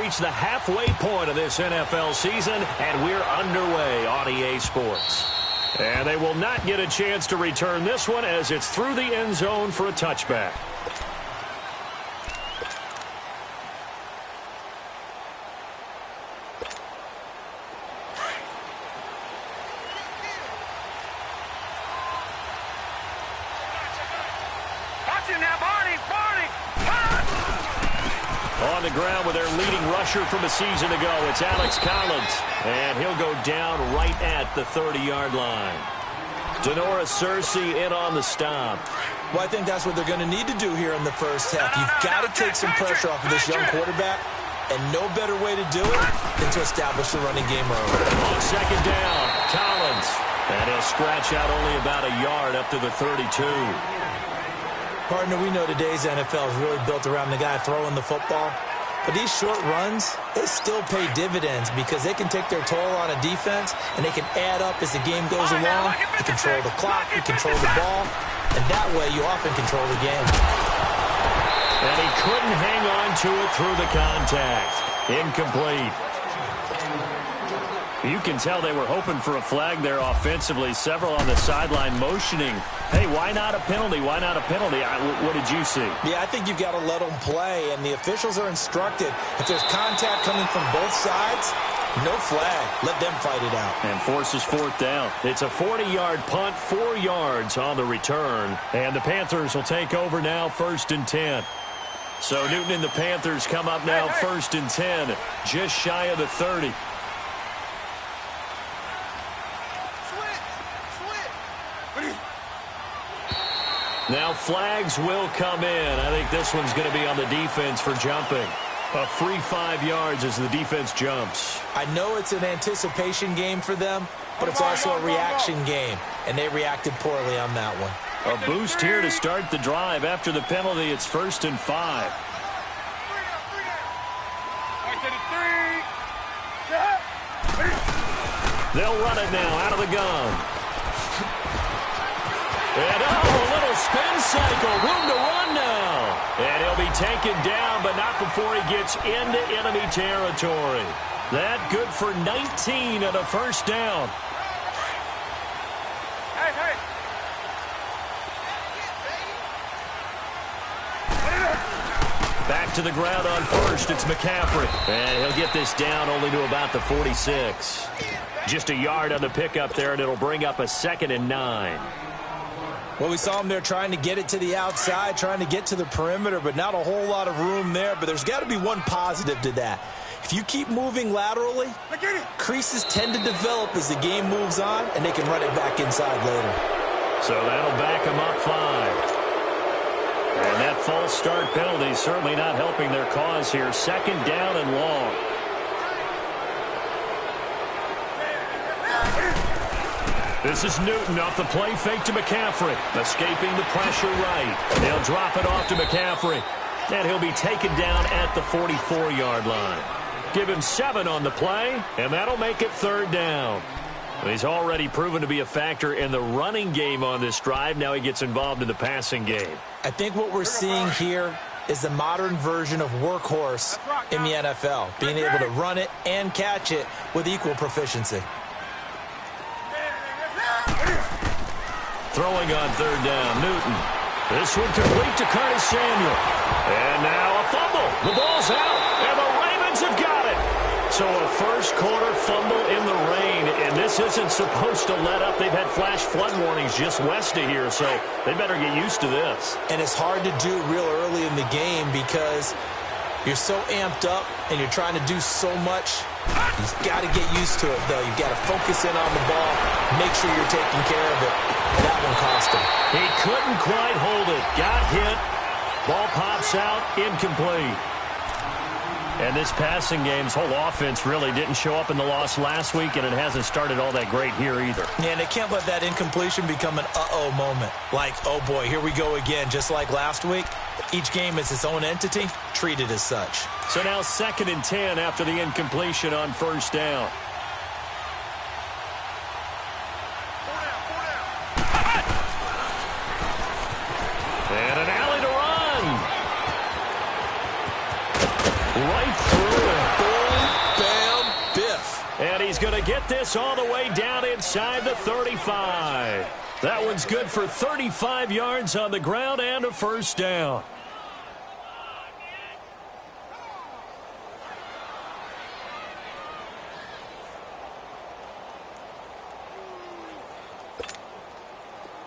reached the halfway point of this NFL season, and we're underway on EA Sports. And they will not get a chance to return this one as it's through the end zone for a touchback. On the ground with their leading rusher from a season ago, it's Alex Collins. And he'll go down right at the 30-yard line. Denora Searcy in on the stop. Well, I think that's what they're going to need to do here in the first half. You've got to take some pressure off of this young quarterback, and no better way to do it than to establish the running game early. On second down, Collins. And he'll scratch out only about a yard up to the 32. Partner, we know today's NFL is really built around the guy throwing the football. But these short runs, they still pay dividends because they can take their toll on a defense, and they can add up as the game goes along. You control the clock, you control the ball, and that way you often control the game. And he couldn't hang on to it through the contact. Incomplete. You can tell they were hoping for a flag there offensively. Several on the sideline motioning. Hey, why not a penalty? Why not a penalty? What did you see? Yeah, I think you've got to let them play, and the officials are instructed. If there's contact coming from both sides, no flag. Let them fight it out. And forces fourth down. It's a 40-yard punt, 4 yards on the return. And the Panthers will take over now, 1st and 10. So Newton and the Panthers come up now, 1st and 10, just shy of the 30. Now flags will come in. I think this one's going to be on the defense for jumping. A free 5 yards as the defense jumps. I know it's an anticipation game for them, but it's also a reaction game, and they reacted poorly on that one. A boost here to start the drive. After the penalty, it's 1st and 5. They'll run it now out of the gun. And a little spin cycle, room to run now. And he'll be taken down, but not before he gets into enemy territory. That good for 19 and a first down. Back to the ground on first, it's McCaffrey. And he'll get this down only to about the 46. Just a yard on the pickup there, and it'll bring up a 2nd and 9. Well, we saw him there trying to get it to the outside, trying to get to the perimeter, but not a whole lot of room there. But there's got to be one positive to that. If you keep moving laterally, creases tend to develop as the game moves on, and they can run it back inside later. So that'll back them up 5. And that false start penalty certainly not helping their cause here. 2nd down and long. This is Newton off the play fake to McCaffrey. Escaping the pressure right. They'll drop it off to McCaffrey. And he'll be taken down at the 44-yard line. Give him 7 on the play, and that'll make it 3rd down. He's already proven to be a factor in the running game on this drive. Now he gets involved in the passing game. I think what we're seeing here is the modern version of workhorse in the NFL, being able to run it and catch it with equal proficiency. Throwing on 3rd down, Newton. This one complete to Curtis Samuel. And now a fumble. The ball's out, and the Ravens have got it. So a first quarter fumble in the rain, and this isn't supposed to let up. They've had flash flood warnings just west of here, so they better get used to this. And it's hard to do real early in the game because you're so amped up and you're trying to do so much. You've got to get used to it, though. You've got to focus in on the ball, make sure you're taking care of it. That one cost him. He couldn't quite hold it. Got hit. Ball pops out. Incomplete. And this passing game's whole offense really didn't show up in the loss last week, and it hasn't started all that great here either. Yeah, and they can't let that incompletion become an uh-oh moment. Like, oh boy, here we go again, just like last week. Each game is its own entity, treated as such. So now 2nd and 10 after the incompletion on 1st down. And an alley to run. Right through it. he's going to get this all the way down inside the 35. That one's good for 35 yards on the ground and a first down.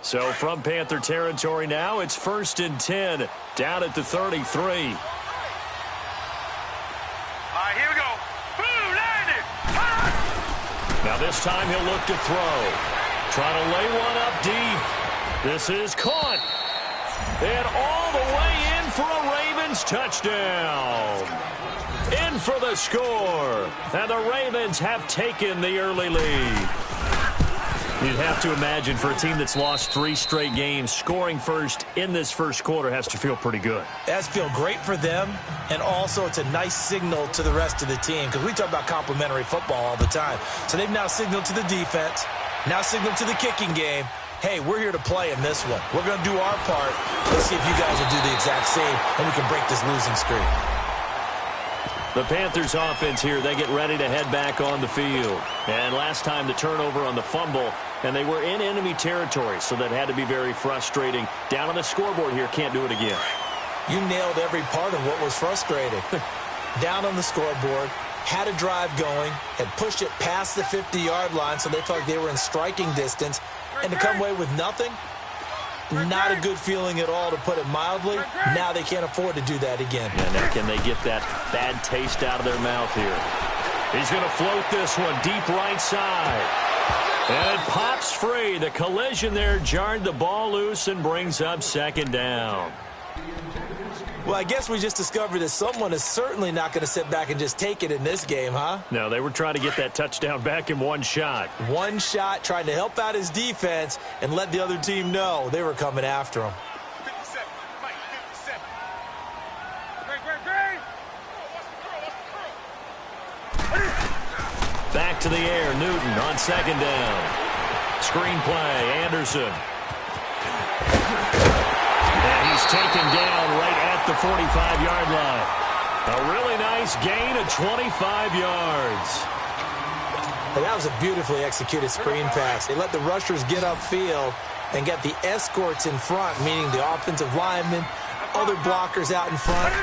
So from Panther territory now, it's 1st and 10 down at the 33. All right, here we go. Boom, landed. Now this time he'll look to throw. Trying to lay one up deep. This is caught. And all the way in for a Ravens touchdown. In for the score. And the Ravens have taken the early lead. You'd have to imagine for a team that's lost 3 straight games, scoring first in this first quarter has to feel pretty good. It has to feel great for them, and also it's a nice signal to the rest of the team because we talk about complimentary football all the time. So they've now signaled to the defense, now signaled to the kicking game, hey, we're here to play in this one. We're going to do our part. Let's see if you guys will do the exact same, and we can break this losing streak. The Panthers offense here, they get ready to head back on the field. And last time the turnover on the fumble, and they were in enemy territory, so that had to be very frustrating. Down on the scoreboard here, can't do it again. You nailed every part of what was frustrating. Down on the scoreboard, had a drive going, had pushed it past the 50-yard line, so they felt like they were in striking distance, and to come away with nothing, not a good feeling at all, to put it mildly. Now they can't afford to do that again. Yeah, now can they get that bad taste out of their mouth here? He's going to float this one deep right side. And it pops free. The collision there jarred the ball loose and brings up 2nd down. Well, I guess we just discovered that someone is certainly not going to sit back and just take it in this game, huh? No, they were trying to get that touchdown back in one shot. One shot, trying to help out his defense and let the other team know they were coming after him. 57, Mike, 57. Great. Back to the air, Newton on 2nd down. Screen play, Anderson. And he's taken down right at the 45-yard line. A really nice gain of 25 yards. And that was a beautifully executed screen pass. They let the rushers get upfield and get the escorts in front, meaning the offensive linemen, other blockers out in front,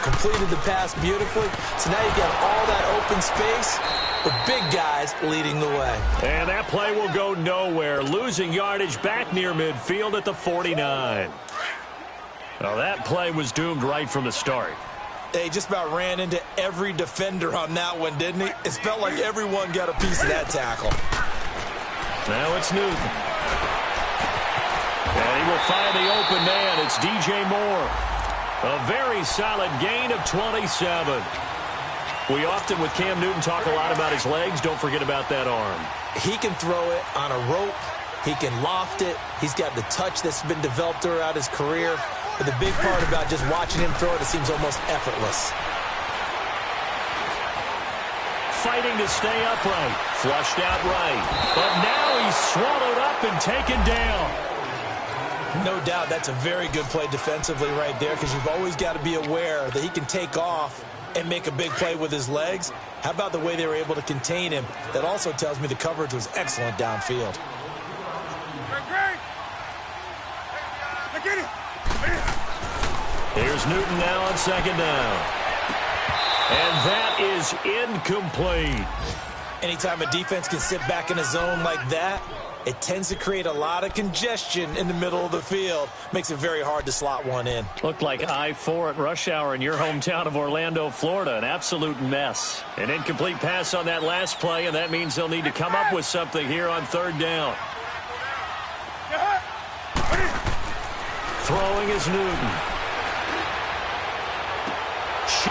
completed the pass beautifully. So now you've got all that open space with big guys leading the way. And that play will go nowhere, losing yardage back near midfield at the 49. Well, that play was doomed right from the start. They just about ran into every defender on that one, didn't he? It felt like everyone got a piece of that tackle. Now it's Newton. And he will find the open man. It's DJ Moore. A very solid gain of 27. We often, with Cam Newton, talk a lot about his legs. Don't forget about that arm. He can throw it on a rope. He can loft it. He's got the touch that's been developed throughout his career. But the big part about just watching him throw it, it seems almost effortless. Fighting to stay upright. Flushed out right. But now he's swallowed up and taken down. No doubt that's a very good play defensively right there, because you've always got to be aware that he can take off and make a big play with his legs. How about the way they were able to contain him? That also tells me the coverage was excellent downfield. Here's Newton now on 2nd down. And that is incomplete. Anytime a defense can sit back in a zone like that, it tends to create a lot of congestion in the middle of the field. Makes it very hard to slot one in. Looked like I-4 at rush hour in your hometown of Orlando, Florida. An absolute mess. An incomplete pass on that last play, and that means they'll need to come up with something here on 3rd down. Throwing is Newton.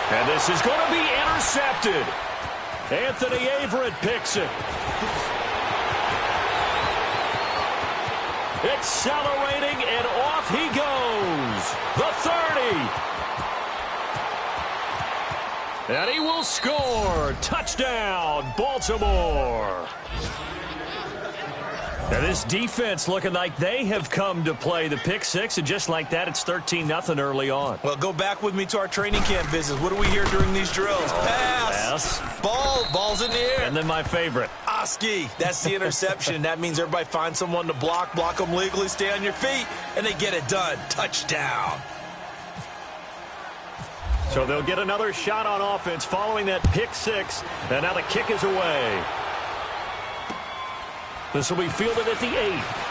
And this is going to be intercepted. Anthony Averett picks it. Accelerating, and off he goes. The 30. And he will score. Touchdown, Baltimore. Now this defense looking like they have come to play the pick six, and just like that, it's 13-0 early on. Well, go back with me to our training camp visits. What do we hear during these drills? Pass. Pass. Ball's in the air. And then my favorite. Broski. That's the interception. That means everybody finds someone to block them legally, stay on your feet, and they get it done. Touchdown. So they'll get another shot on offense following that pick six, and now the kick is away. This will be fielded at the 8.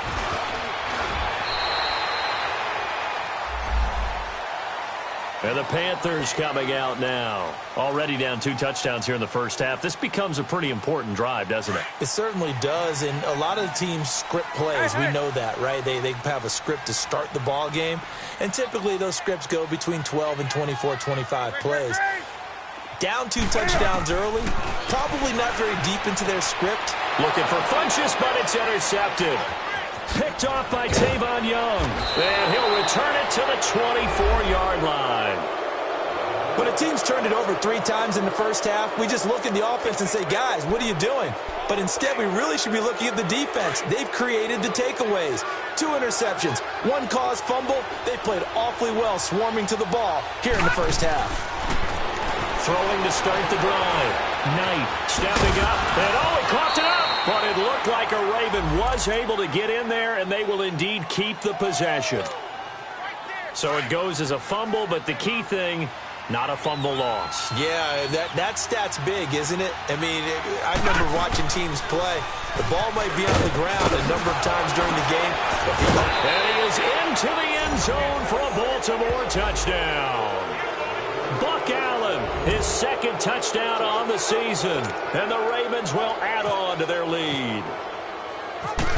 And the Panthers coming out now. Already down 2 touchdowns here in the first half. This becomes a pretty important drive, doesn't it? It certainly does, and a lot of the teams script plays. We know that, right? They have a script to start the ball game, and typically those scripts go between 12 and 24, 25 plays. Down 2 touchdowns early, probably not very deep into their script. Looking for Funchess, but it's intercepted. Picked off by Tavon Young. And he'll return it to the 24-yard line. When a team's turned it over 3 times in the first half, we just look at the offense and say, guys, what are you doing? But instead, we really should be looking at the defense. They've created the takeaways. 2 interceptions, 1 caused fumble. They played awfully well swarming to the ball here in the first half. Throwing to start the drive. Knight stepping up, and he caught it up. But it looked like a Raven was able to get in there, and they will indeed keep the possession. So it goes as a fumble, but the key thing, not a fumble loss. Yeah, that stat's big, isn't it? I mean, I remember watching teams play. The ball might be on the ground a number of times during the game. And he is into the end zone for a Baltimore touchdown. Buck Allen, his 2nd touchdown on the season. And the Ravens will add on to their lead.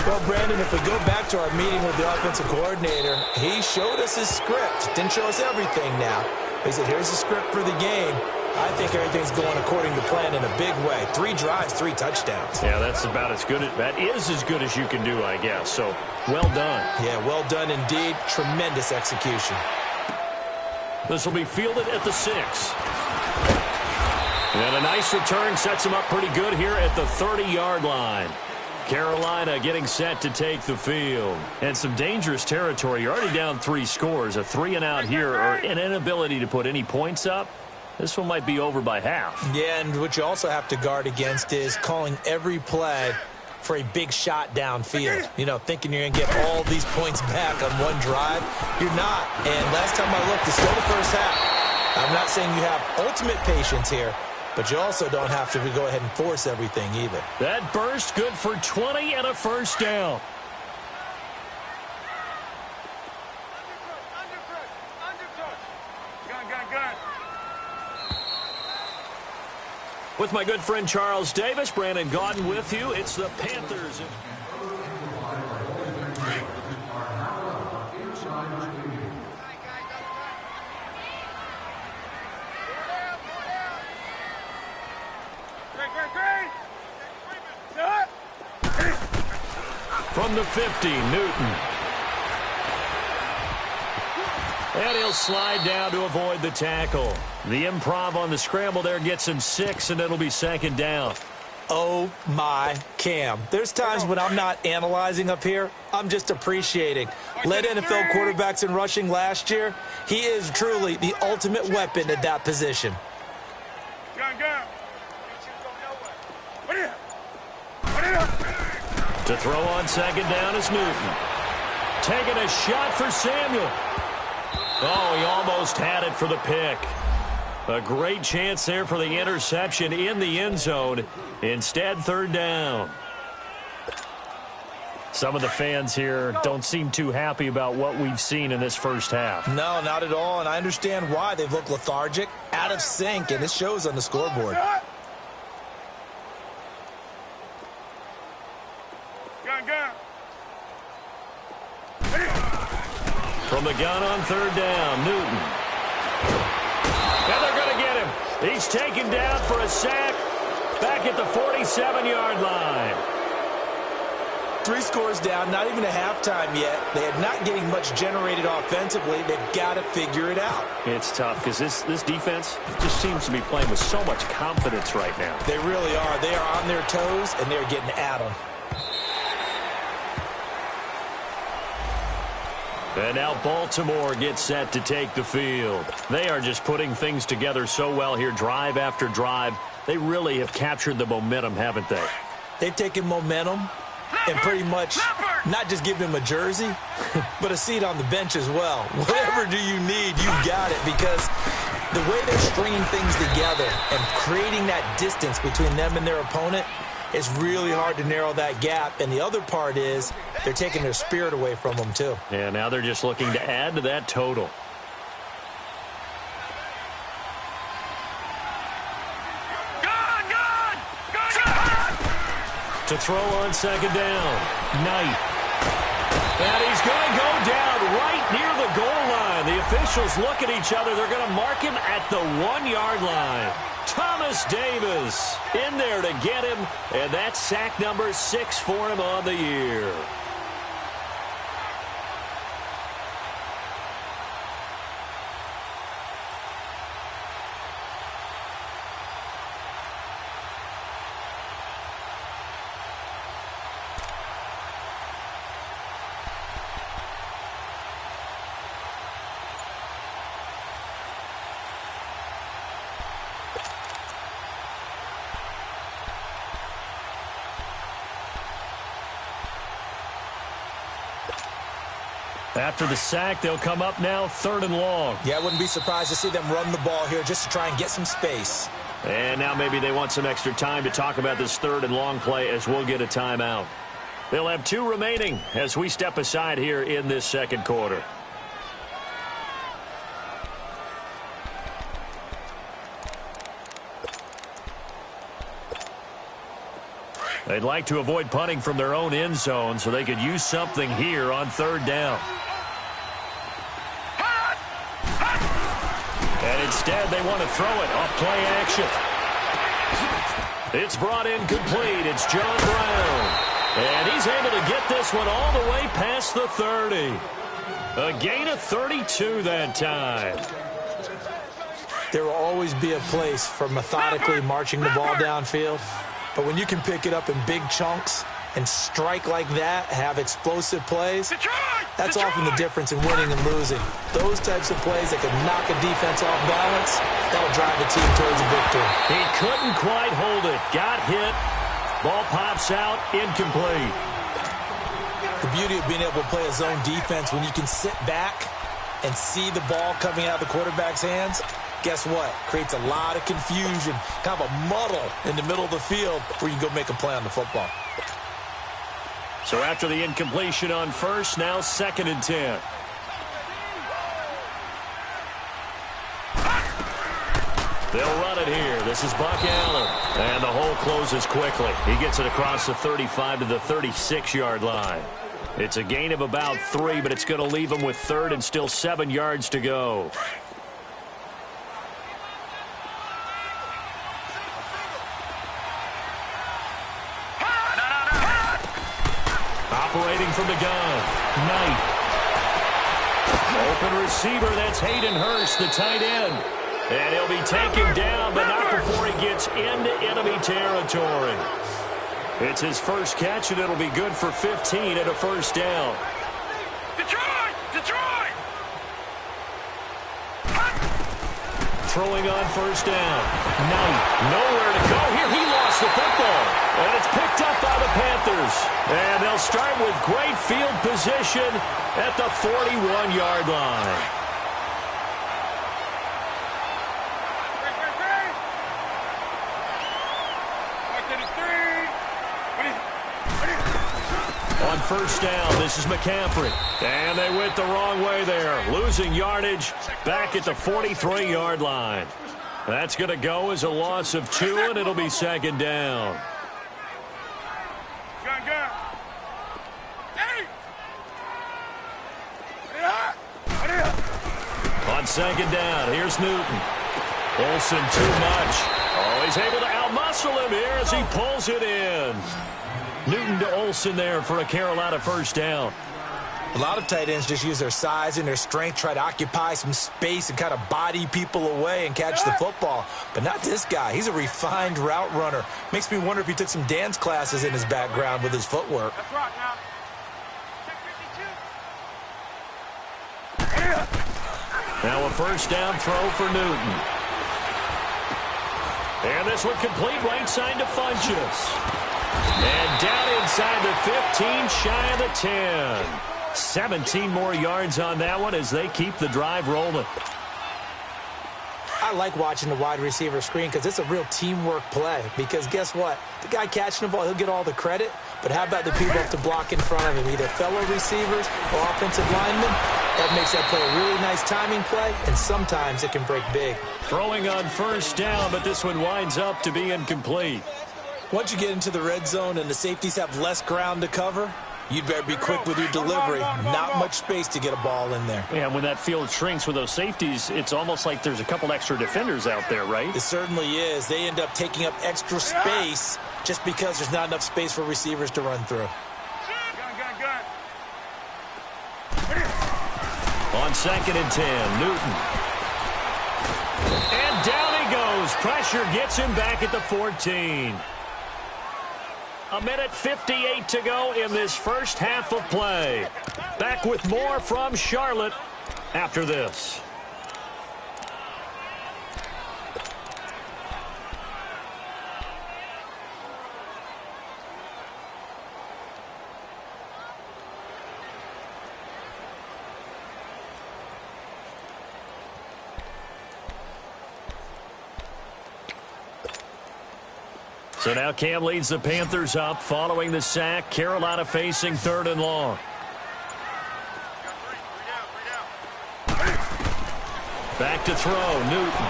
Well, Brandon, if we go back to our meeting with the offensive coordinator, he showed us his script. Didn't show us everything now. He said, here's the script for the game. I think everything's going according to plan in a big way. 3 drives, 3 touchdowns. Yeah, that's about as good. That is as good as you can do, I guess. So, well done. Yeah, well done indeed. Tremendous execution. This will be fielded at the 6. And a nice return sets him up pretty good here at the 30-yard line. Carolina getting set to take the field. And some dangerous territory. You're already down 3 scores. A 3-and-out here, or an inability to put any points up. This one might be over by half. Yeah, and what you also have to guard against is calling every play for a big shot downfield. You know, thinking you're going to get all these points back on one drive. You're not. And last time I looked, it's still the first half. I'm not saying you have ultimate patience here, but you also don't have to go ahead and force everything either. That burst good for 20 and a first down. With my good friend Charles Davis, Brandon Gaudin with you. It's the Panthers. From the 50, Newton. And he'll slide down to avoid the tackle. The improv on the scramble there gets him 6, and it'll be 2nd down. Oh, my Cam. There's times when I'm not analyzing up here. I'm just appreciating. Led NFL quarterbacks in rushing last year. He is truly the ultimate weapon at that position. To throw on 2nd down is Newton. Taking a shot for Samuel. Oh, he almost had it for the pick. A great chance there for the interception in the end zone. Instead, 3rd down. Some of the fans here don't seem too happy about what we've seen in this first half. No, not at all, and I understand why. They've looked lethargic, out of sync, and it shows on the scoreboard. From the gun on 3rd down, Newton. And they're going to get him. He's taken down for a sack back at the 47-yard line. 3 scores down, not even a halftime yet. They are not getting much generated offensively. They've got to figure it out. It's tough because this defense just seems to be playing with so much confidence right now. They really are. They are on their toes, and they're getting at them. And now Baltimore gets set to take the field. They are just putting things together so well here, drive after drive. They really have captured the momentum, haven't they? They've taken momentum and pretty much not just give him a jersey, but a seat on the bench as well. Whatever do you need, you've got it, because the way they're stringing things together and creating that distance between them and their opponent, it's really hard to narrow that gap. And the other part is they're taking their spirit away from them, too. Yeah, now they're just looking to add to that total. To throw on second down. Knight. And he's going to go down right near the goal line. The officials look at each other. They're going to mark him at the 1-yard line. Thomas Davis in there to get him, and that's sack number 6 for him on the year. After the sack, they'll come up now 3rd and long. Yeah, I wouldn't be surprised to see them run the ball here just to try and get some space. And now maybe they want some extra time to talk about this 3rd and long play as we'll get a timeout. They'll have 2 remaining as we step aside here in this second quarter. They'd like to avoid punting from their own end zone so they could use something here on 3rd down. And instead, they want to throw it off play action. It's brought in complete. It's John Brown. And he's able to get this one all the way past the 30. A gain of 32 that time. There will always be a place for methodically marching the ball downfield. But when you can pick it up in big chunks and strike like that, have explosive plays, that's often the difference in winning and losing. Those types of plays that can knock a defense off balance, that'll drive the team towards a victory. He couldn't quite hold it. Got hit. Ball pops out, incomplete. The beauty of being able to play a zone defense when you can sit back and see the ball coming out of the quarterback's hands, guess what? Creates a lot of confusion, kind of a muddle in the middle of the field where you can go make a play on the football. So after the incompletion on first, now 2nd and 10. They'll run it here. This is Buck Allen. And the hole closes quickly. He gets it across the 35 to the 36-yard line. It's a gain of about 3, but it's going to leave him with 3rd and still 7 yards to go. Operating from the gun. Knight. Open receiver, that's Hayden Hurst, the tight end. And he'll be taken down, but not before he gets into enemy territory. It's his first catch, and it'll be good for 15 and a first down. Detroit! Detroit! Throwing on first down. Knight, nowhere to go here. He lost the football. And it's picked up by the Panthers. And they'll start with great field position at the 41-yard line. On first down, this is McCaffrey. And they went the wrong way there. Losing yardage back at the 43-yard line. That's going to go as a loss of 2, and it'll be 2nd down. Gun, gun. Hey! On 2nd down, here's Newton. Olsen too much. Oh, he's able to outmuscle him here as he pulls it in. Newton to Olsen there for a Carolina first down. A lot of tight ends just use their size and their strength, try to occupy some space and kind of body people away and catch the football. But not this guy. He's a refined route runner. Makes me wonder if he took some dance classes in his background with his footwork. That's right now. Check 52. Now a first down throw for Newton. And this one complete right side to Funchess. And down inside the 15, shy of the 10. 17 more yards on that one as they keep the drive rolling. I like watching the wide receiver screen because it's a real teamwork play. Because guess what? The guy catching the ball, he'll get all the credit. But how about the people up to block in front of him, either fellow receivers or offensive linemen? That makes that play a really nice timing play, and sometimes it can break big. Throwing on first down, but this one winds up to be incomplete. Once you get into the red zone and the safeties have less ground to cover, you'd better be quick with your delivery. Not much space to get a ball in there. Yeah, when that field shrinks with those safeties, it's almost like there's a couple extra defenders out there, right? It certainly is. They end up taking up extra space just because there's not enough space for receivers to run through. On 2nd and 10, Newton. And down he goes. Pressure gets him back at the 14. A minute 58 to go in this first half of play. Back with more from Charlotte after this. So now Cam leads the Panthers up following the sack. Carolina facing 3rd and long. Back to throw, Newton.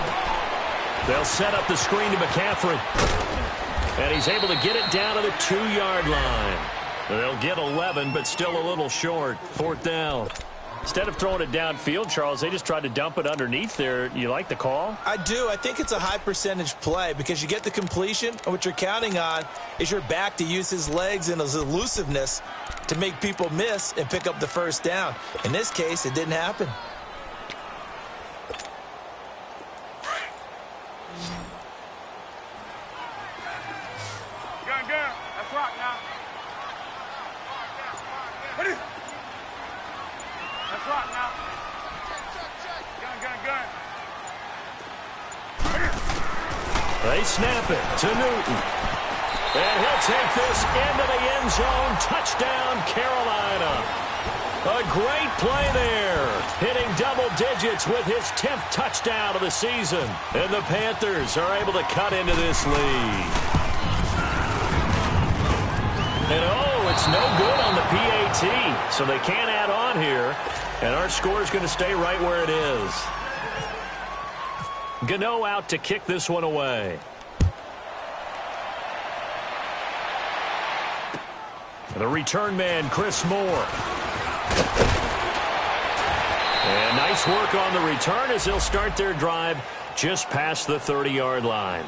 They'll set up the screen to McCaffrey. And he's able to get it down to the 2-yard line. They'll get 11, but still a little short. 4th down. Instead of throwing it downfield, Charles, they just tried to dump it underneath there. You like the call? I do. I think it's a high percentage play because you get the completion, and what you're counting on is your back to use his legs and his elusiveness to make people miss and pick up the first down. In this case, it didn't happen. Gun. That's right now. That's right now. Gun. They snap it to Newton. And he'll take this into the end zone. Touchdown, Carolina. A great play there. Hitting double digits with his 10th touchdown of the season. And the Panthers are able to cut into this lead. And it's no good on the PAT. So they can't add on here. And our score is going to stay right where it is. Gano out to kick this one away. And the return man, Chris Moore. And nice work on the return as they'll start their drive just past the 30-yard line.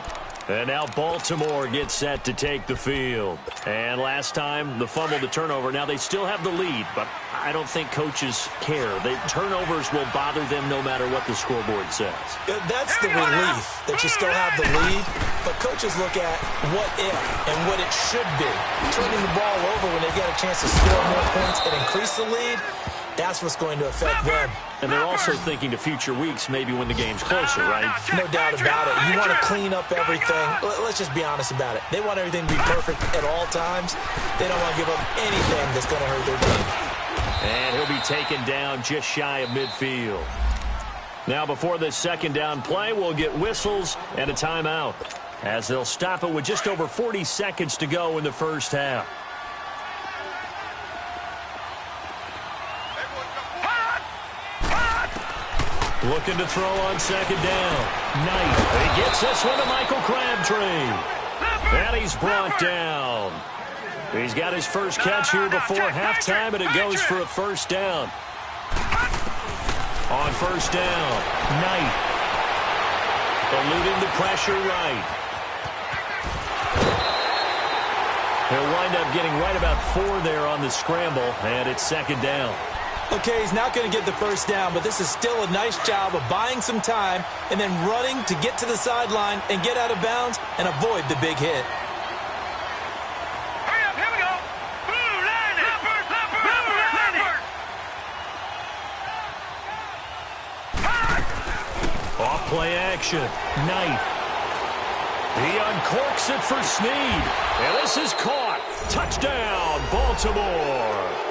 And now Baltimore gets set to take the field. And last time, the fumble, the turnover. Now they still have the lead, but I don't think coaches care. The turnovers will bother them no matter what the scoreboard says. That's the relief that you still have the lead, but coaches look at what if and what it should be. Turning the ball over when they get a chance to score more points and increase the lead, that's what's going to affect them. And they're also thinking to future weeks, maybe when the game's closer, right? No doubt about it. You want to clean up everything. Let's just be honest about it. They want everything to be perfect at all times. They don't want to give up anything that's going to hurt their team. And he'll be taken down just shy of midfield. Now, before this 2nd down play, we'll get whistles and a timeout, as they'll stop it with just over 40 seconds to go in the first half. Looking to throw on 2nd down. Knight. He gets this one to Michael Crabtree. And he's brought down. He's got his first catch here before halftime, and it goes for a first down. On first down, Knight. Eluding the pressure right. He'll wind up getting right about 4 there on the scramble, and it's 2nd down. Okay, he's not going to get the first down, but this is still a nice job of buying some time and then running to get to the sideline and get out of bounds and avoid the big hit. Hurry up, here we go. Blue line it. Off play action. Knight. He uncorks it for Snead. And this is caught. Touchdown, Baltimore.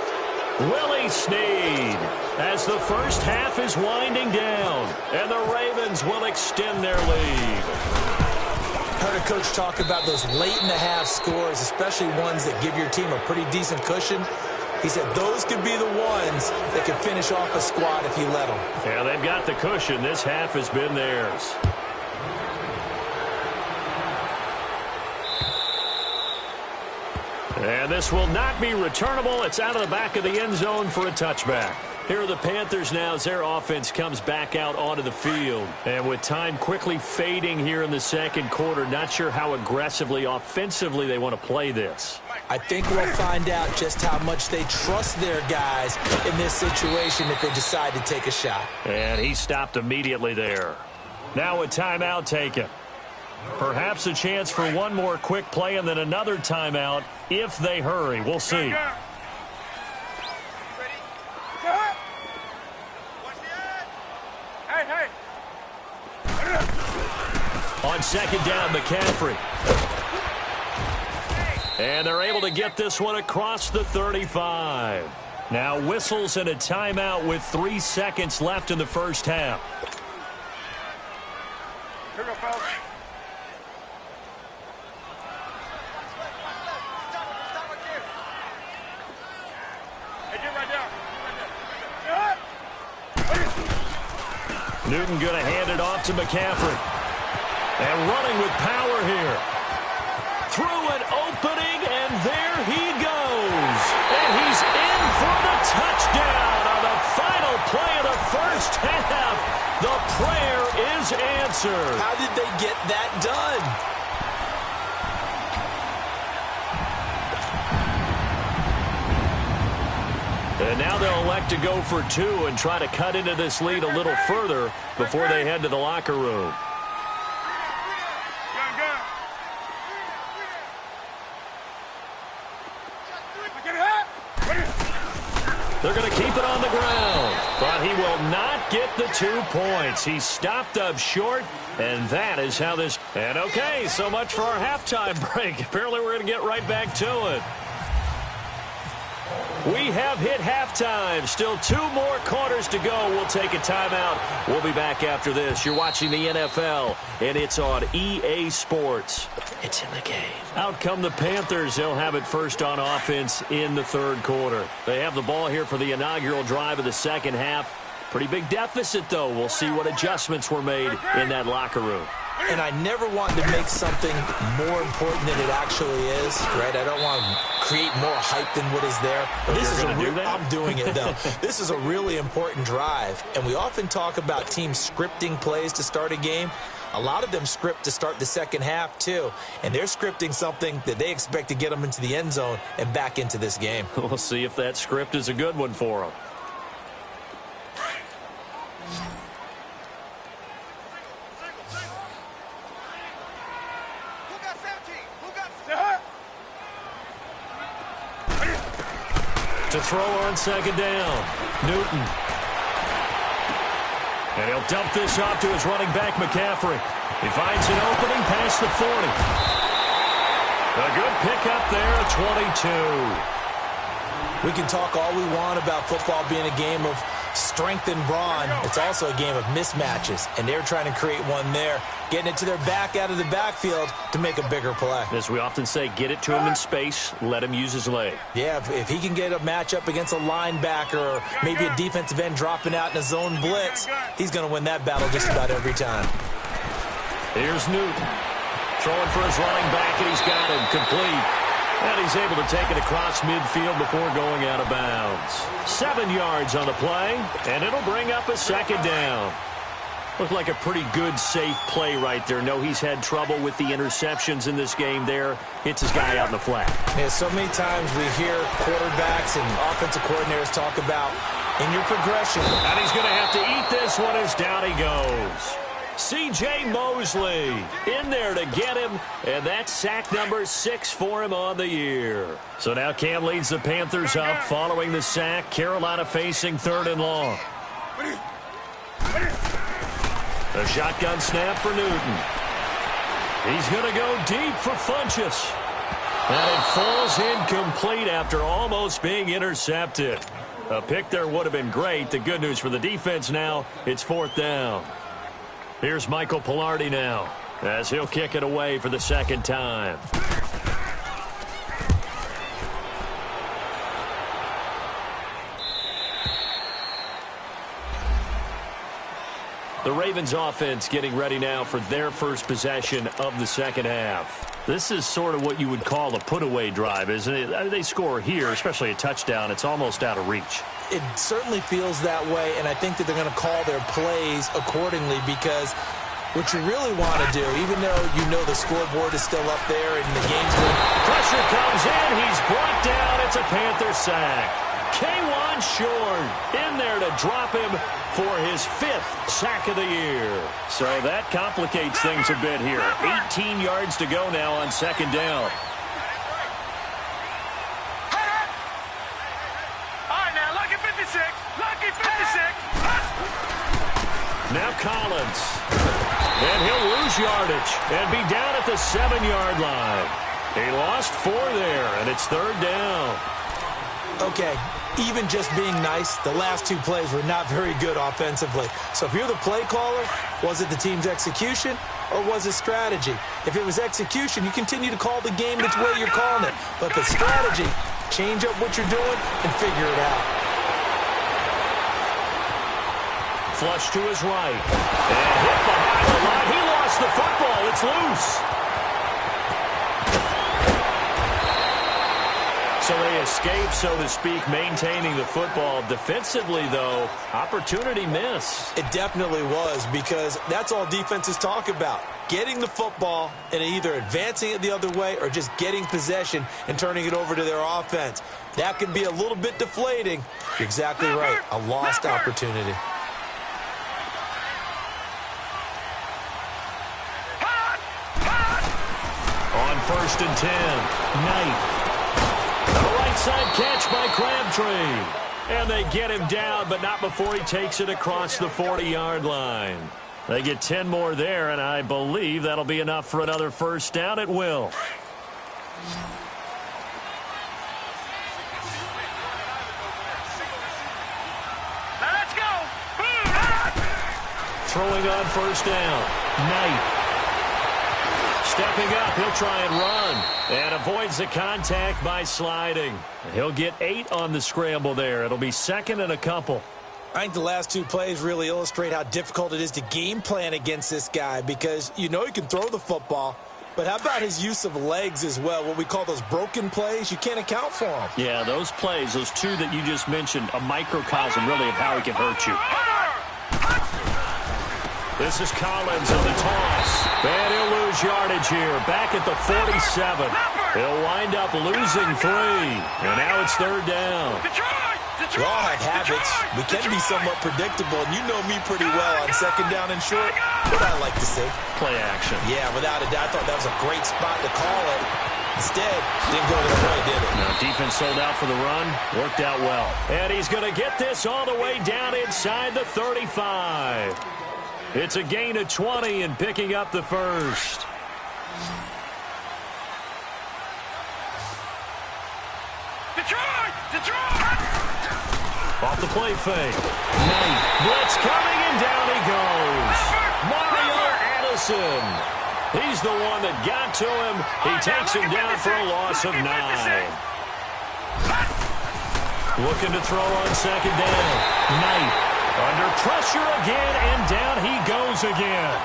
Willie Snead, as the first half is winding down, and the Ravens will extend their lead. Heard a coach talk about those late-in-the-half scores, especially ones that give your team a pretty decent cushion. He said those could be the ones that can finish off a squad if you let them. Yeah, they've got the cushion. This half has been theirs. And this will not be returnable. It's out of the back of the end zone for a touchback. Here are the Panthers now as their offense comes back out onto the field. And with time quickly fading here in the second quarter, not sure how aggressively, offensively they want to play this. I think we'll find out just how much they trust their guys in this situation if they decide to take a shot. And he stopped immediately there. Now a timeout taken. Perhaps a chance for one more quick play and then another timeout if they hurry. We'll see. On second down, McCaffrey. And they're able to get this one across the 35. Now whistles and a timeout with 3 seconds left in the first half. Here we go, fellas. Hey, get right down. Newton going to hand it off to McCaffrey. And running with power here. Through an opening, and there he goes. And he's in for the touchdown on the final play of the first half. The prayer is answered. How did they get that done? And now they'll elect to go for 2 and try to cut into this lead a little further before they head to the locker room. They're going to keep it on the ground, but he will not get the 2 points. He stopped up short, and that is how this... And okay, so much for our halftime break. Apparently we're going to get right back to it. We have hit halftime. Still 2 more quarters to go. We'll take a timeout. We'll be back after this. You're watching the NFL, and it's on EA Sports. It's in the game. Out come the Panthers. They'll have it first on offense in the third quarter. They have the ball here for the inaugural drive of the second half. Pretty big deficit, though. We'll see what adjustments were made in that locker room. And I never want to make something more important than it actually is, right? I don't want to create more hype than what is there. This is I'm doing it, though. This is a really important drive, and we often talk about teams scripting plays to start a game. A lot of them script to start the second half, too, and they're scripting something that they expect to get them into the end zone and back into this game. We'll see if that script is a good one for them. To throw on second down, Newton. And he'll dump this off to his running back, McCaffrey. He finds an opening past the 40. A good pickup there, 22. We can talk all we want about football being a game of strength and brawn. It's also a game of mismatches, and they're trying to create one there, getting it to their back out of the backfield to make a bigger play. As we often say, get it to him in space, let him use his leg. Yeah, if he can get a matchup against a linebacker or maybe a defensive end dropping out in a zone blitz, he's going to win that battle just about every time. Here's Newton throwing for his running back, and he's got him complete. And he's able to take it across midfield before going out of bounds. 7 yards on the play, and it'll bring up a second down. Looked like a pretty good, safe play right there. No, he's had trouble with the interceptions in this game there. Hits his guy out in the flat. Yeah, so many times we hear quarterbacks and offensive coordinators talk about in your progression. And he's going to have to eat this one as down he goes. C.J. Mosley in there to get him, and that's sack number 6 for him on the year. So now Cam leads the Panthers up following the sack. Carolina facing 3rd and long. A shotgun snap for Newton. He's going to go deep for Funchess. And it falls incomplete after almost being intercepted. A pick there would have been great. The good news for the defense now, it's 4th down. Here's Michael Pilardi now, as he'll kick it away for the second time. The Ravens offense getting ready now for their first possession of the second half. This is sort of what you would call a put-away drive, isn't it? I mean, they score here, especially a touchdown. It's almost out of reach. It certainly feels that way, and I think that they're going to call their plays accordingly because what you really want to do, even though you know the scoreboard is still up there and the game's going, pressure comes in. He's brought down. It's a Panther sack. K'Wan Short in there to drop him for his 5th sack of the year. So that complicates things a bit here. 18 yards to go now on second down. All right, now, lucky 56. Lucky 56. Now Collins. And he'll lose yardage and be down at the 7-yard line. He lost 4 there, and it's 3rd down. okay, even just being nice, the last 2 plays were not very good offensively. So if you're the play caller, was it the team's execution or was it strategy? If it was execution, you continue to call the game the way you're calling it. But the strategy, change up what you're doing and figure it out. Flush to his right. And hit behind the line. He lost the football. It's loose. So they escape, so to speak, maintaining the football. Defensively, though, opportunity miss. It definitely was, because that's all defenses talk about. Getting the football and either advancing it the other way or just getting possession and turning it over to their offense. That can be a little bit deflating. You're exactly right. A lost opportunity. On 1st and 10, Knight. Side catch by Crabtree. And they get him down, but not before he takes it across the 40-yard line. They get 10 more there, and I believe that'll be enough for another first down. It will. Now let's go. Throwing on 1st down. Knight. Stepping up, he'll try and run. And avoids the contact by sliding. He'll get 8 on the scramble there. It'll be 2nd and a couple. I think the last 2 plays really illustrate how difficult it is to game plan against this guy, because you know he can throw the football, but how about his use of legs as well? What we call those broken plays, you can't account for them. Yeah, those plays, those 2 that you just mentioned, a microcosm really of how he can hurt you. This is Collins on the toss. And he'll lose yardage here. Back at the 47. He'll wind up losing 3. And now it's 3rd down. We all have habits. We can be somewhat predictable. And you know me pretty well on 2nd down and short. What I like to say. Play action. Yeah, without a doubt. I thought that was a great spot to call it. Instead, didn't go their way, did it? Now, defense sold out for the run. Worked out well. And he's going to get this all the way down inside the 35. It's a gain of 20 and picking up the first. Detroit! Off the play fake. Knight. Blitz coming and down he goes. Mario Addison. He's the one that got to him. He takes him down for a loss of 9. Looking to throw on 2nd down. Knight. Under pressure again, and down he goes again.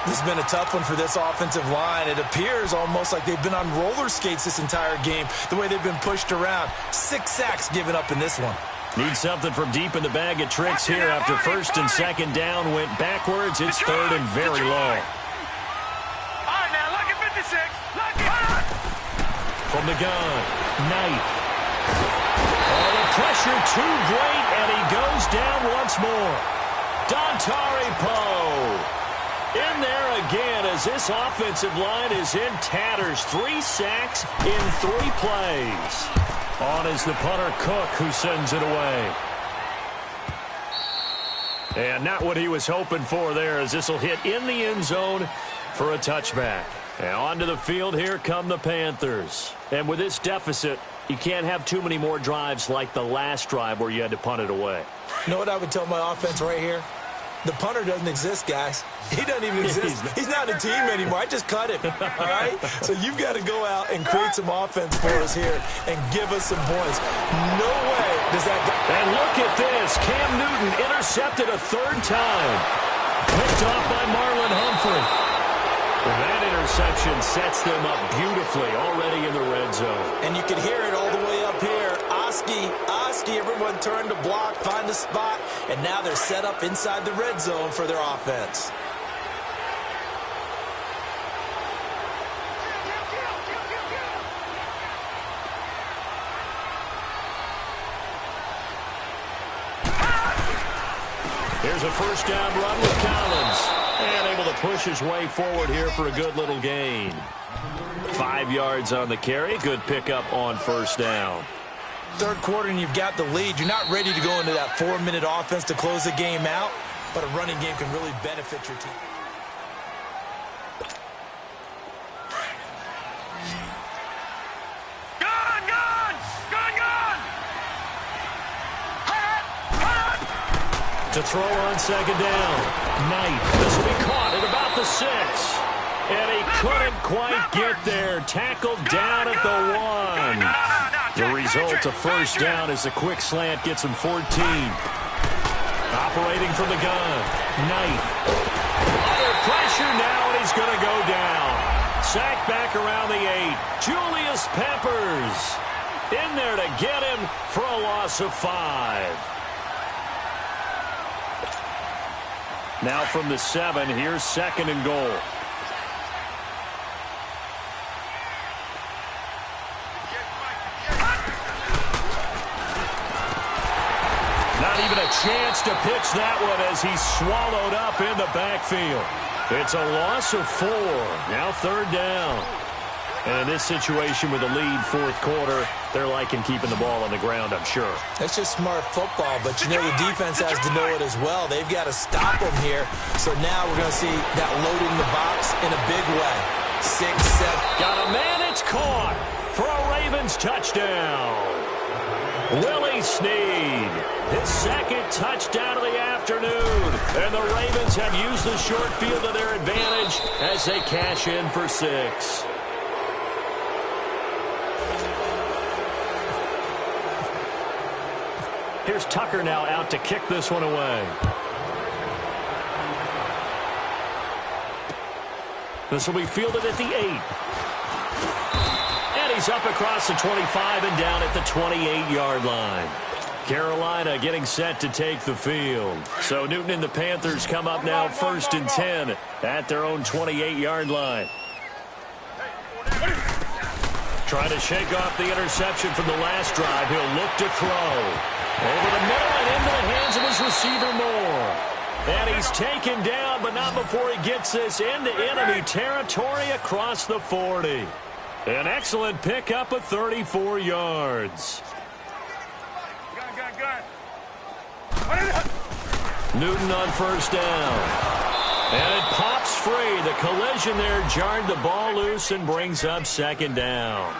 This has been a tough one for this offensive line. It appears almost like they've been on roller skates this entire game, the way they've been pushed around. 6 sacks given up in this one. Need something from deep in the bag of tricks here after 1st and 2nd down went backwards. It's 3rd and very long. All right, now, lucky 56. Lucky. From the gun, Knight. Pressure too great, and he goes down once more. Dontari Poe in there again as this offensive line is in tatters. 3 sacks in 3 plays. On is the punter Cook, who sends it away. And not what he was hoping for there, as this will hit in the end zone. for a touchback. And onto the field, here come the Panthers. And with this deficit, you can't have too many more drives like the last drive where you had to punt it away. You know what I would tell my offense right here? The punter doesn't exist, guys. He doesn't even exist. He's not a team anymore. I just cut him, all right? So you've got to go out and create some offense for us here and give us some points. No way does that go. And look at this. Cam Newton intercepted a third time. Picked off by Marlon Humphrey. That interception sets them up beautifully already in the red zone. And you can hear it all the way up here. Oski, everyone turned to block, find a spot, and now they're set up inside the red zone for their offense. Here's a first down run with Collins. And able to push his way forward here for a good little gain. 5 yards on the carry. Good pickup on first down. Third quarter and you've got the lead. You're not ready to go into that 4-minute offense to close the game out, but a running game can really benefit your team. To throw on second down. Knight. This will be caught at about the 6. And he couldn't quite get there. Tackled down at the 1. The result, a first down as the quick slant gets him 14. Operating from the gun. Knight. Under pressure now, and he's going to go down. Sacked back around the 8. Julius Peppers in there to get him for a loss of 5. Now from the 7, here's second and goal. Not even a chance to pitch that one as he's swallowed up in the backfield. It's a loss of 4. Now third down. And in this situation with the lead fourth quarter, they're liking keeping the ball on the ground, I'm sure. That's just smart football, but you know the defense has to know it as well. They've got to stop them here. So now we're going to see that loading the box in a big way. 6, 7. Got a man, it's caught for a Ravens touchdown. Willie Snead, his second touchdown of the afternoon. And the Ravens have used the short field to their advantage as they cash in for 6. Here's Tucker now out to kick this one away. This will be fielded at the 8. And he's up across the 25 and down at the 28-yard line. Carolina getting set to take the field. So Newton and the Panthers come up now first and 10 at their own 28-yard line. Trying to shake off the interception from the last drive. He'll look to throw. Over the middle and into the hands of his receiver Moore. And he's taken down, but not before he gets this into enemy territory across the 40. An excellent pickup of 34 yards. Newton on first down. And it pops free. The collision there jarred the ball loose and brings up second down.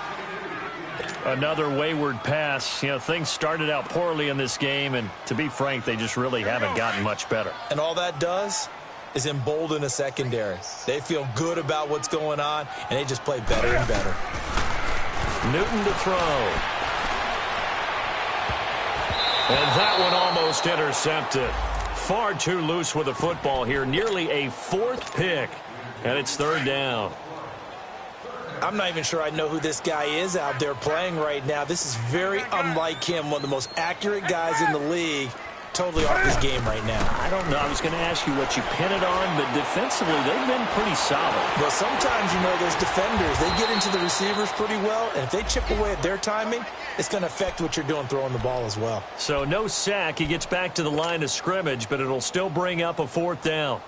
Another wayward pass. You know, things started out poorly in this game, and to be frank, they just really haven't gotten much better. And all that does is embolden a secondary. They feel good about what's going on, and they just play better and better. Newton to throw. And that one almost intercepted. Far too loose with the football here. Nearly a 4th pick, and it's third down. I'm not even sure I know who this guy is out there playing right now. This is very unlike him, one of the most accurate guys in the league. Totally off his game right now. I don't know. I was going to ask you what you pin it on, but defensively, they've been pretty solid. Well, sometimes, you know, those defenders, they get into the receivers pretty well, and if they chip away at their timing, it's going to affect what you're doing throwing the ball as well. So no sack. He gets back to the line of scrimmage, but it'll still bring up a 4th down.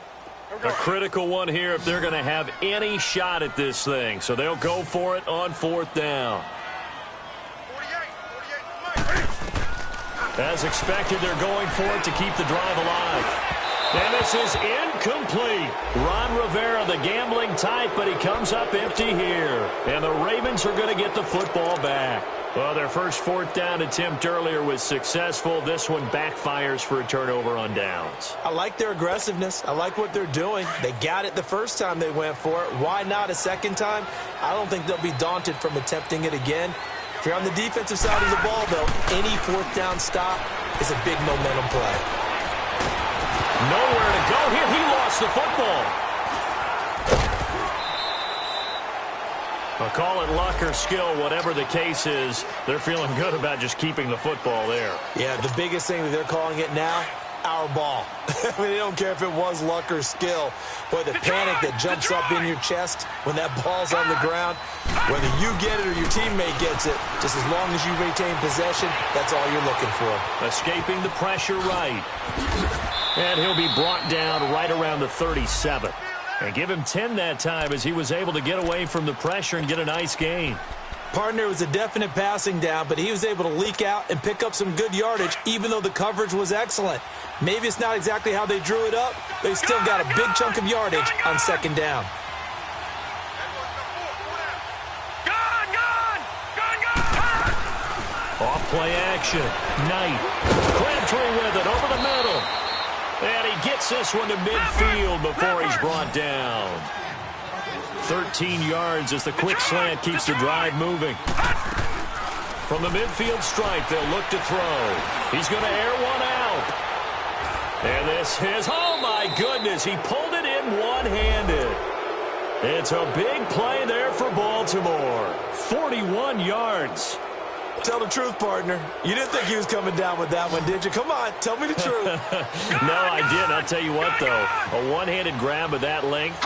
A critical one here if they're going to have any shot at this thing. So they'll go for it on 4th down. As expected, they're going for it to keep the drive alive. And this is incomplete. Ron Rivera, the gambling type, but he comes up empty here. And the Ravens are going to get the football back. Well, their first fourth down attempt earlier was successful. This one backfires for a turnover on downs. I like their aggressiveness. I like what they're doing. They got it the first time they went for it. Why not a second time? I don't think they'll be daunted from attempting it again. If you're on the defensive side of the ball, though, any fourth down stop is a big momentum play. Nowhere to go here. He lost the football. I'll call it luck or skill, whatever the case is. They're feeling good about just keeping the football there. Yeah, the biggest thing that they're calling it now, our ball. I mean, they don't care if it was luck or skill. Boy, the panic that jumps up in your chest when that ball's on the ground, whether you get it or your teammate gets it, just as long as you retain possession, that's all you're looking for. Escaping the pressure right. And he'll be brought down right around the 37. And give him 10 that time as he was able to get away from the pressure and get a nice gain. Partner was a definite passing down, but he was able to leak out and pick up some good yardage, even though the coverage was excellent. Maybe it's not exactly how they drew it up, but he still got a big chunk of yardage on second down. Off play action. Knight. Crabtree with it over the middle. And he gets this one to midfield before he's brought down. 13 yards as the quick slant keeps the drive moving. From the midfield stripe, they'll look to throw. He's going to air one out. And this is, oh my goodness, he pulled it in one-handed. It's a big play there for Baltimore. 41 yards. Tell the truth, partner. You didn't think he was coming down with that one, did you? Come on, tell me the truth. No, I didn't. I'll tell you what, though. A one-handed grab of that length.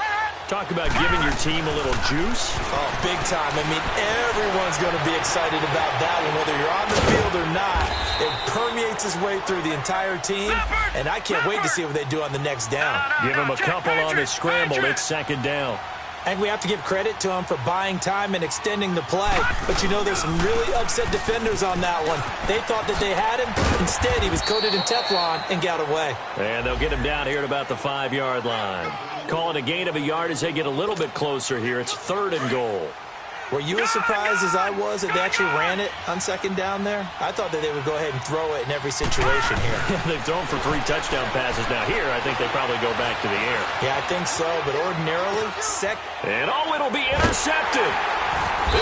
Talk about giving your team a little juice. Oh, big time. I mean, everyone's going to be excited about that one, whether you're on the field or not. It permeates its way through the entire team, and I can't wait to see what they do on the next down. Give him a couple on the scramble. It's second down. I think we have to give credit to him for buying time and extending the play. But, you know, there's some really upset defenders on that one. They thought that they had him. Instead, he was coated in Teflon and got away. And they'll get him down here at about the 5-yard line. Call it a gain of a yard as they get a little bit closer here. It's 3rd and goal. Were you as surprised as I was that they actually ran it on second down there? I thought that they would go ahead and throw it in every situation here. Yeah, they've thrown for 3 touchdown passes. Now here, I think they probably go back to the air. Yeah, I think so, but ordinarily, And oh, it'll be intercepted.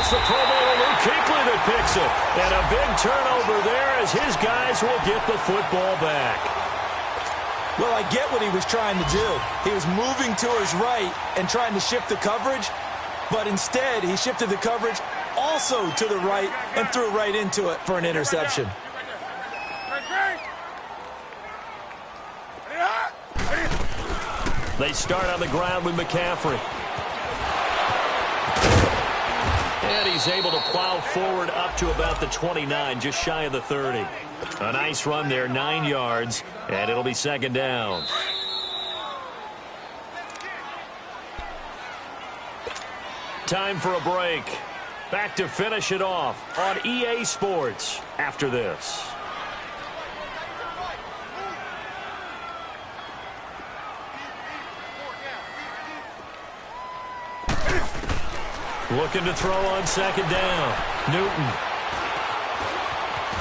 It's the Pro Bowler Luke Kuechly that picks it. And a big turnover there as his guys will get the football back. Well, I get what he was trying to do. He was moving to his right and trying to shift the coverage. But instead, he shifted the coverage also to the right and threw right into it for an interception. They start on the ground with McCaffrey. And he's able to plow forward up to about the 29, just shy of the 30. A nice run there, 9 yards, and it'll be second down. Time for a break. Back to finish it off on EA Sports after this. Looking to throw on second down. Newton.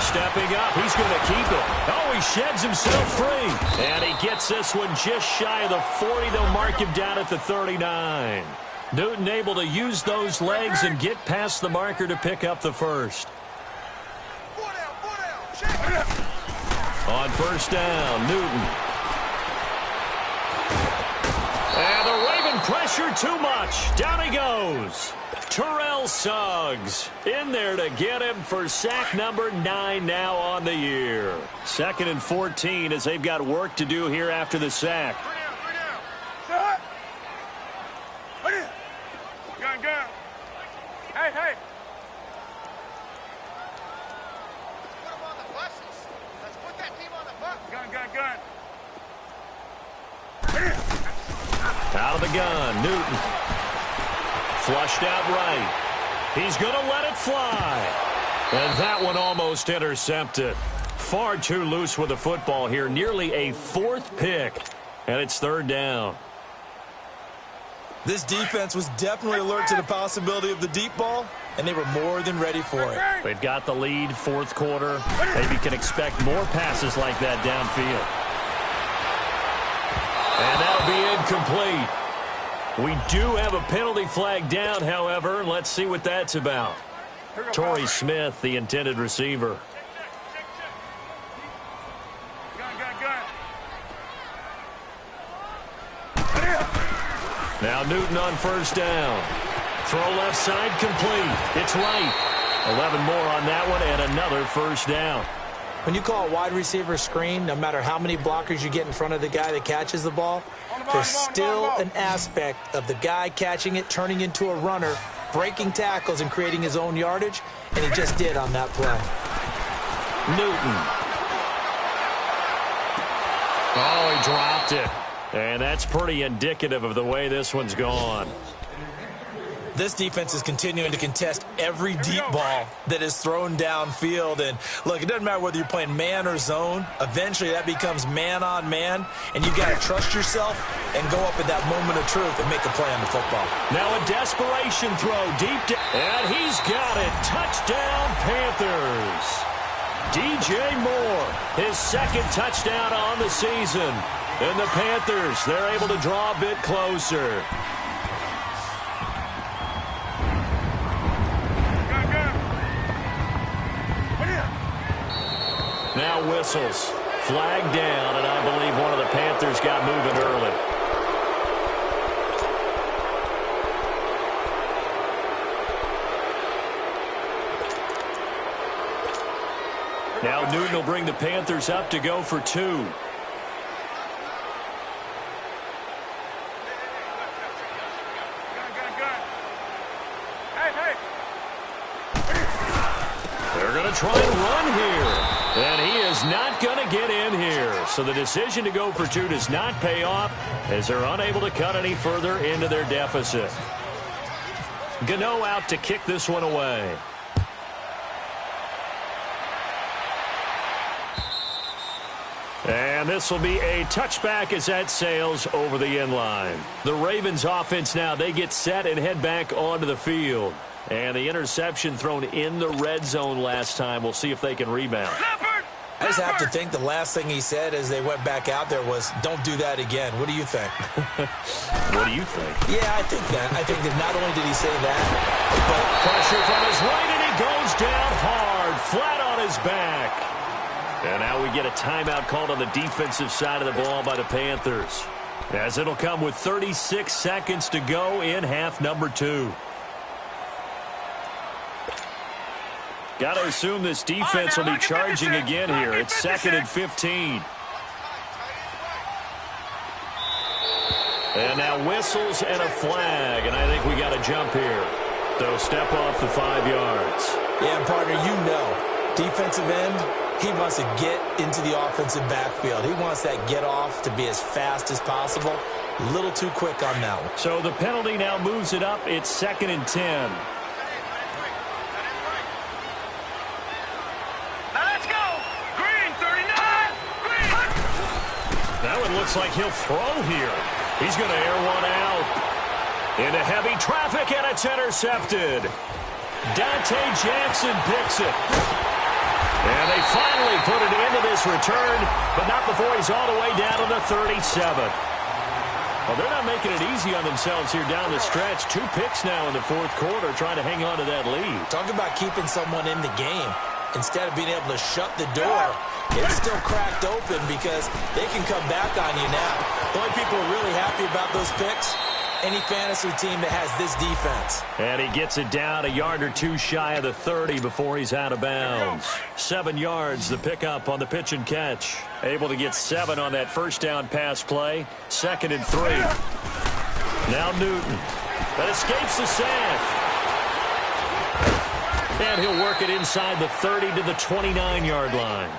Stepping up. He's going to keep it. Oh, he sheds himself free. And he gets this one just shy of the 40. They'll mark him down at the 39. Newton able to use those legs and get past the marker to pick up the first. On first down, Newton. And the Raven pressure too much. Down he goes. Terrell Suggs in there to get him for sack number 9 now on the year. 2nd and 14 as they've got work to do here after the sack. Hey. Put them on the buses. Let's put that team on the bus. Gun. Out of the gun, Newton. Flushed out right. He's going to let it fly. And that one almost intercepted. Far too loose with the football here. Nearly a 4th pick. And it's third down. This defense was definitely alert to the possibility of the deep ball, and they were more than ready for it. They've got the lead, fourth quarter. Maybe can expect more passes like that downfield. And that'll be incomplete. We do have a penalty flag down, however. Let's see what that's about. Torrey Smith, the intended receiver. Now Newton on first down. Throw left side complete. It's right. 11 more on that one and another first down. When you call a wide receiver screen, no matter how many blockers you get in front of the guy that catches the ball, there's still an aspect of the guy catching it, turning into a runner, breaking tackles and creating his own yardage, and he just did on that play. Newton. Oh, he dropped it. And that's pretty indicative of the way this one's gone. This defense is continuing to contest every deep ball that is thrown downfield. And, look, it doesn't matter whether you're playing man or zone. Eventually, that becomes man-on-man, and you've got to trust yourself and go up at that moment of truth and make a play on the football. Now a desperation throw deep down. And he's got it. Touchdown, Panthers. DJ Moore, his second touchdown on the season. And the Panthers, they're able to draw a bit closer. Now whistles. Flag down, and I believe one of the Panthers got moving early. Now Newton will bring the Panthers up to go for two. They're going to try and run here. And he is not going to get in here. So the decision to go for two does not pay off as they're unable to cut any further into their deficit. Gano out to kick this one away. And this will be a touchback as that sails over the end line. The Ravens offense now, they get set and head back onto the field. And the interception thrown in the red zone last time. We'll see if they can rebound. I just have to think the last thing he said as they went back out there was, don't do that again. What do you think? What do you think? Yeah, I think that. I think that not only did he say that, but pressure from his right, and he goes down hard, flat on his back. And now we get a timeout called on the defensive side of the ball by the Panthers, as it'll come with 36 seconds to go in half number 2. Got to assume this defense will be charging again here. It's 2nd and 15. And now whistles and a flag, and I think we got a jump here. They'll step off the 5 yards. Yeah, partner, you know, defensive end, he wants to get into the offensive backfield. He wants that get off to be as fast as possible. A little too quick on that one. So the penalty now moves it up. It's 2nd and 10. That one looks like he'll throw here. He's going to air one out. Into heavy traffic, and it's intercepted. Dante Jackson picks it. And they finally put it into this return, but not before he's all the way down to the 37. Well, they're not making it easy on themselves here down the stretch. 2 picks now in the 4th quarter, trying to hang on to that lead. Talk about keeping someone in the game. Instead of being able to shut the door, it's still cracked open because they can come back on you now. The only people who are really happy about those picks, any fantasy team that has this defense. And he gets it down a yard or 2 shy of the 30 before he's out of bounds. 7 yards, the pickup on the pitch and catch. Able to get 7 on that first down pass play. 2nd and 3. Now Newton. That escapes the sack. And he'll work it inside the 30 to the 29-yard line.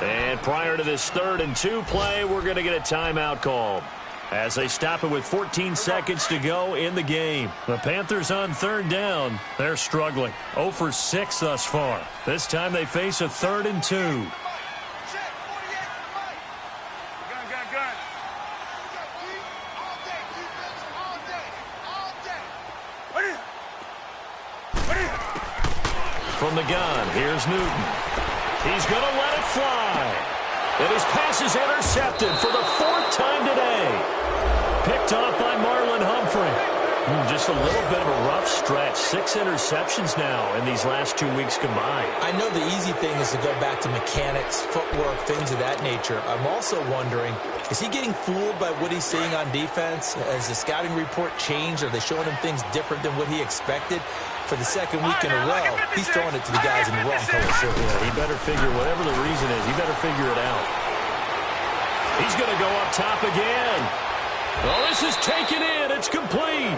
And prior to this 3rd and 2 play, we're going to get a timeout called as they stop it with 14 seconds to go in the game. The Panthers on 3rd down. They're struggling. 0 for 6 thus far. This time they face a 3rd and 2. From the gun, here's Newton. He's going to let it fly. And his pass is intercepted for the 4th time today. Picked off by Marlon Humphrey. Just a little bit of a rough stretch. 6 interceptions now in these last 2 weeks combined. I know the easy thing is to go back to mechanics, footwork, things of that nature. I'm also wondering, is he getting fooled by what he's seeing on defense? Has the scouting report changed? Are they showing him things different than what he expected? For the 2nd week in a row, he's throwing it to the guys in the wrong color shirt. Yeah, he better figure, whatever the reason is, he better figure it out. He's going to go up top again. Oh, this is taken in. It's complete.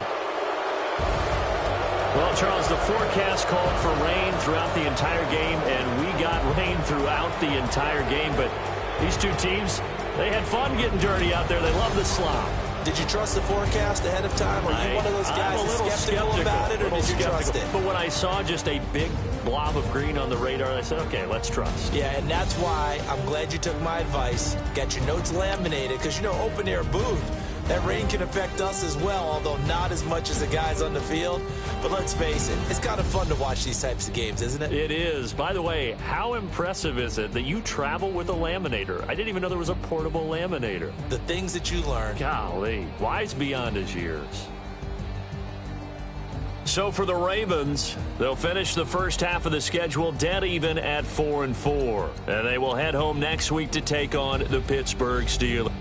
Well, Charles, the forecast called for rain throughout the entire game, and we got rain throughout the entire game. But these two teams, they had fun getting dirty out there. They love the slop. Did you trust the forecast ahead of time? Are you one of those guys that's skeptical about it, or did you trust it? But when I saw just a big blob of green on the radar, I said, okay, let's trust. Yeah, and that's why I'm glad you took my advice. Got your notes laminated, because, you know, open-air booth, that rain can affect us as well, although not as much as the guys on the field. But let's face it, it's kind of fun to watch these types of games, isn't it? It is. By the way, how impressive is it that you travel with a laminator? I didn't even know there was a portable laminator. The things that you learn. Golly, wise beyond his years. So for the Ravens, they'll finish the first half of the schedule dead even at 4-4. And they will head home next week to take on the Pittsburgh Steelers.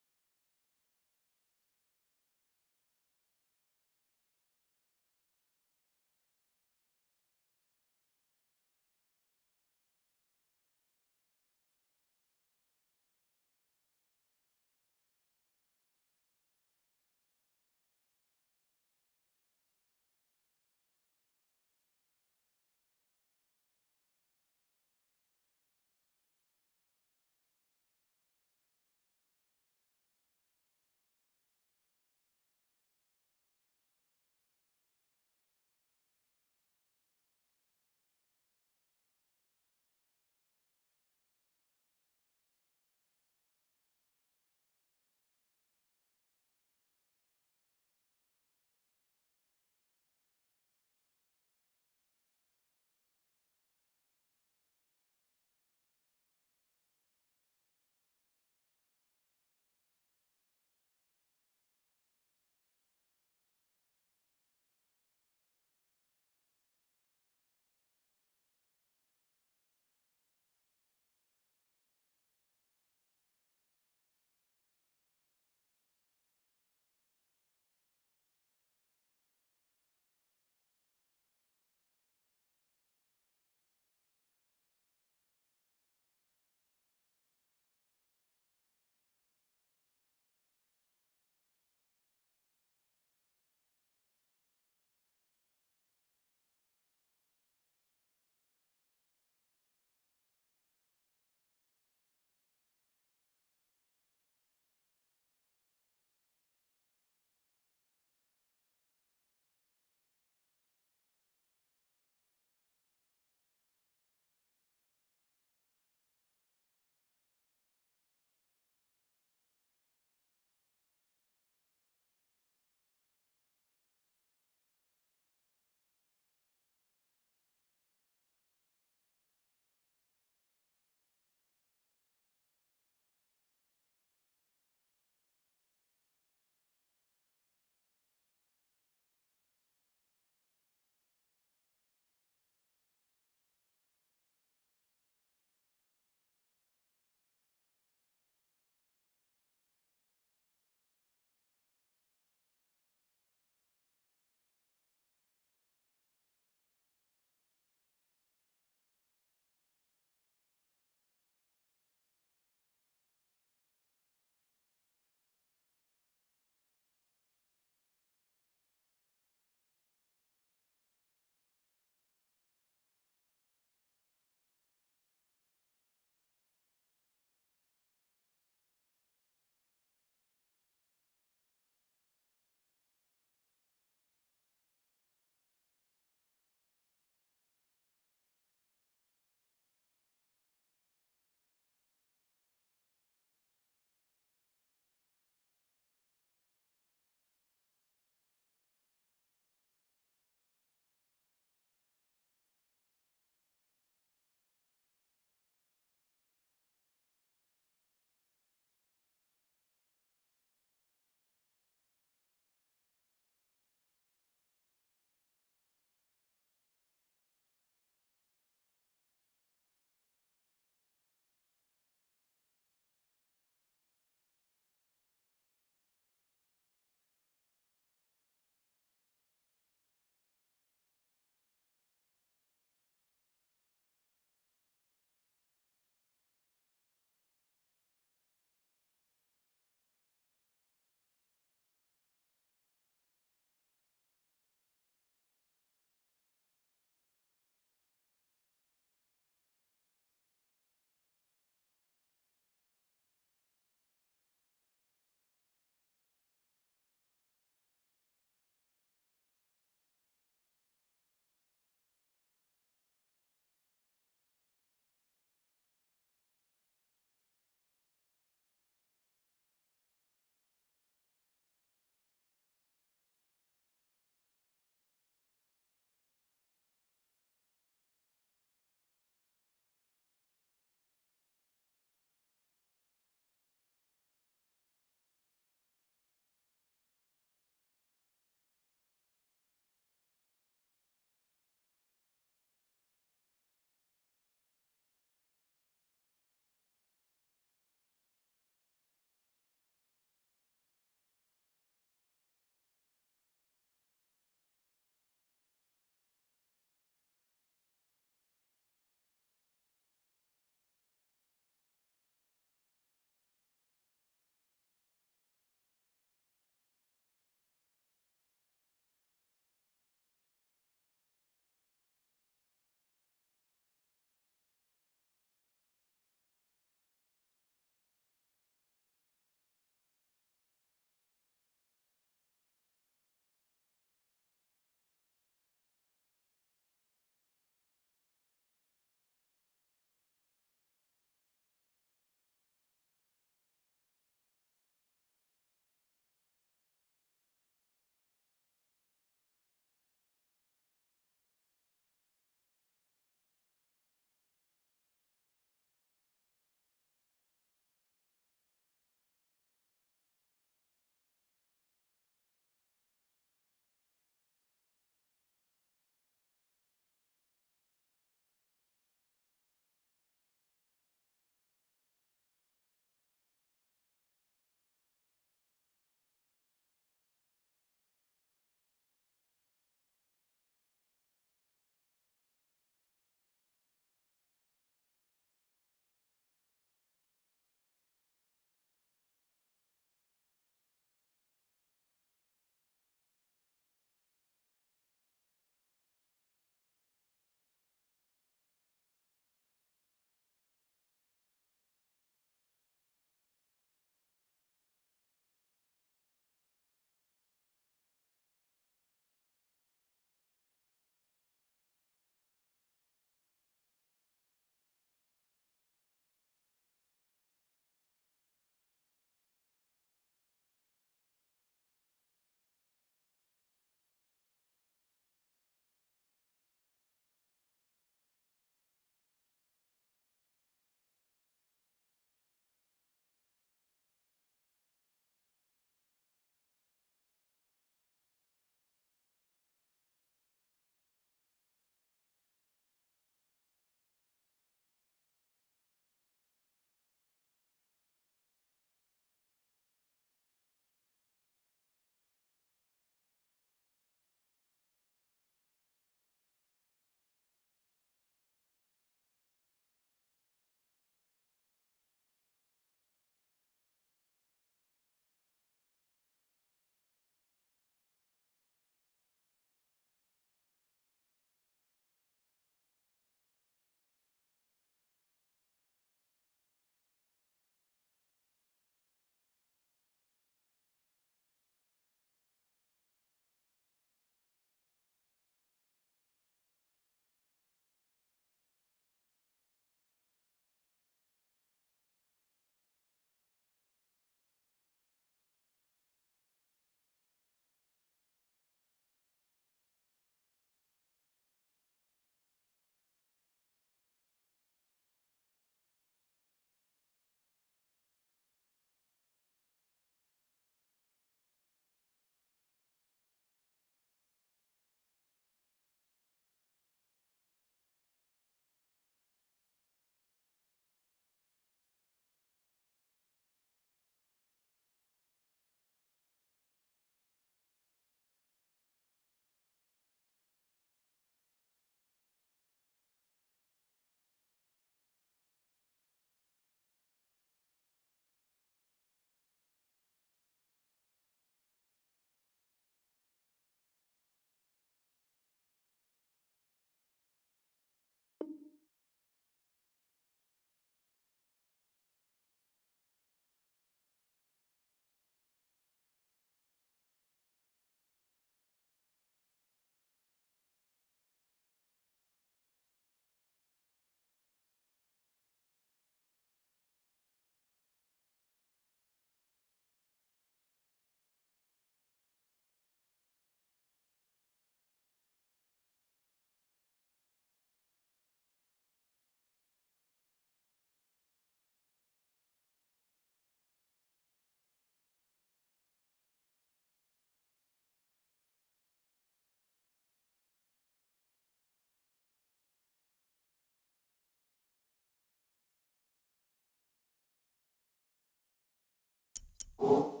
You